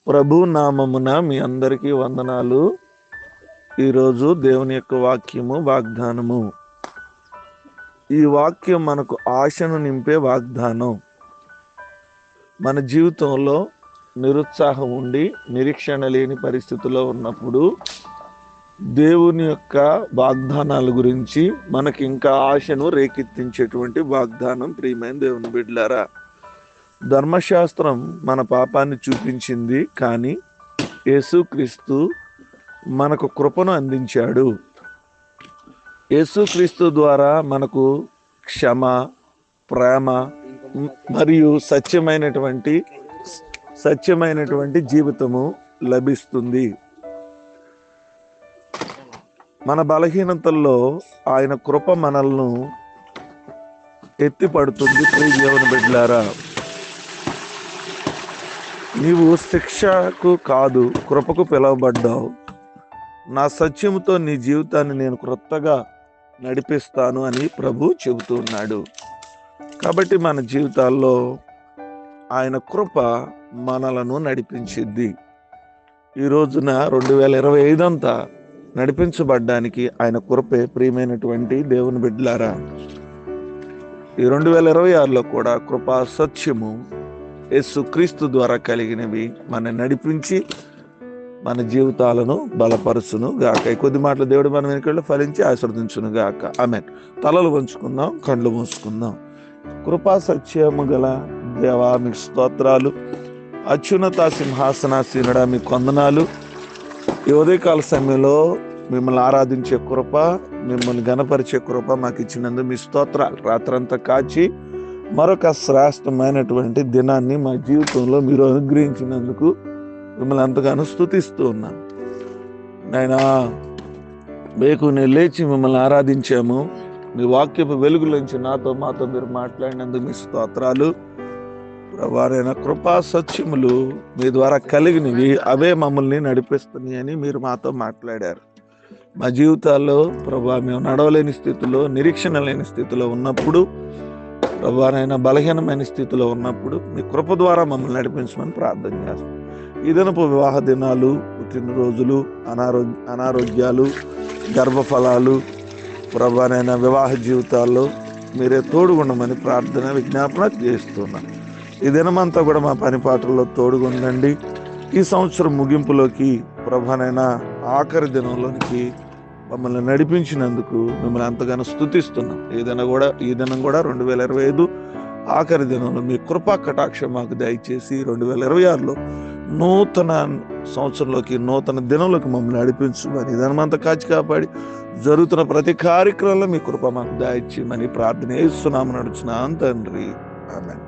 ప్రభు నామమున మీ అందరికీ వందనాలు. ఈరోజు దేవుని యొక్క వాక్యము వాగ్దానము. ఈ వాక్యం మనకు ఆశను నింపే వాగ్దానం. మన జీవితంలో నిరుత్సాహం ఉండి నిరీక్షణ లేని పరిస్థితిలో ఉన్నప్పుడు దేవుని యొక్క వాగ్దానాల గురించి మనకి ఇంకా ఆశను రేకెత్తించేటువంటి వాగ్దానం. ప్రియమైన దేవుని బిడ్డలారా, ధర్మశాస్త్రం మన పాపాన్ని చూపించింది, కానీ యేసుక్రీస్తు మనకు కృపను అందించాడు. యేసుక్రీస్తు ద్వారా మనకు క్షమ, ప్రేమ మరియు సత్యమైనటువంటి జీవితము లభిస్తుంది. మన బలహీనతల్లో ఆయన కృప మనల్ని ఎత్తిపడుతుంది. ప్రియ దేవుని బిడ్డలారా, నీవు శిక్షకు కాదు కృపకు పిలువబడ్డావు. నా సత్యముతో నీ జీవితాన్ని నేను క్రొత్తగా నడిపిస్తాను అని ప్రభు చెబుతున్నాడు. కాబట్టి మన జీవితాల్లో ఆయన కృప మనలను నడిపించిద్ది. ఈ రోజున 2025 అంతా నడిపించబడ్డానికి ఆయన కృపే. ప్రియమైనటువంటి దేవుని బిడ్డలారా, ఈ 2026లో కూడా కృపా సత్యము యేసుక్రీస్తు ద్వారా కలిగినవి మన నడిపించి మన జీవితాలను బలపరుచును గాక. ఈ కొద్ది మాటలు దేవుడు మన వెనుకల్లో ఫలించి ఆశీర్వదించును గాక. ఆమేన్. తలలు వంచుకుందాం, కళ్ళు మూసుకుందాం. కృపా సత్యము గల దేవా, మీకు స్తోత్రాలు. అత్యున్నత సింహాసనాసీనుడా, మీకు వందనాలు. ఈ ఉదయకాల సమయంలో మిమ్మల్ని ఆరాధించే కృప, మిమ్మల్ని గణపరిచే కృప మాకు ఇచ్చినందుకు మీ స్తోత్రాలు. రాత్రంతా కాచి మరొక శ్రేష్టమైనటువంటి దినాన్ని మా జీవితంలో మీరు అనుగ్రహించినందుకు మిమ్మల్ని ఎంతగానో స్తుతిస్తూ ఉన్నాను. నాయనా, నేను లేచి మిమ్మల్ని ఆరాధించాము. మీ వాక్యపు వెలుగులోంచి మాతో మీరు మాట్లాడినందుకు మీ స్తోత్రాలు. ప్రభావైన కృపా సత్యములు మీ ద్వారా కలిగినవి, అవే మమ్మల్ని నడిపిస్తున్నాయి అని మీరు మాతో మాట్లాడారు. మా జీవితాల్లో ప్రభా, మేము నడవలేని స్థితిలో, నిరీక్షణ లేని స్థితిలో ఉన్నప్పుడు, ప్రభానైనా బలహీనమైన స్థితిలో ఉన్నప్పుడు మీ కృప ద్వారా మమ్మల్ని నడిపించమని ప్రార్థన చేస్తాం. ఈ దినపు వివాహ దినాలు, పుట్టినరోజులు, అనారోగ్యాలు, గర్భఫలాలు, ప్రభానైనా వివాహ జీవితాల్లో మీరే తోడుగుండమని ప్రార్థన విజ్ఞాపన చేస్తున్నాం. ఈ దినమంతా కూడా మా పనిపాటల్లో తోడుగుండండి. ఈ సంవత్సరం ముగింపులోకి, ప్రభానైనా ఆఖరి దినంలోనికి మమ్మల్ని నడిపించినందుకు మిమ్మల్ని ఎంతగానో స్తుతిస్తున్నాం. ఈ దినం కూడా 2025 ఆఖరి దినంలో మీ కృపా కటాక్షం మాకు దయచేసి 2026లో నూతన సంవత్సరంలోకి, నూతన దినంలోకి మమ్మల్ని నడిపించమని, ఈ దినమంతా కాచి కాపాడి జరుగుతున్న ప్రతి కార్యక్రమంలో మీ కృప మాకు దయచేయమని ప్రార్థన చేస్తున్నాము, నడుచున్నాం తండ్రి. ఆమేన్.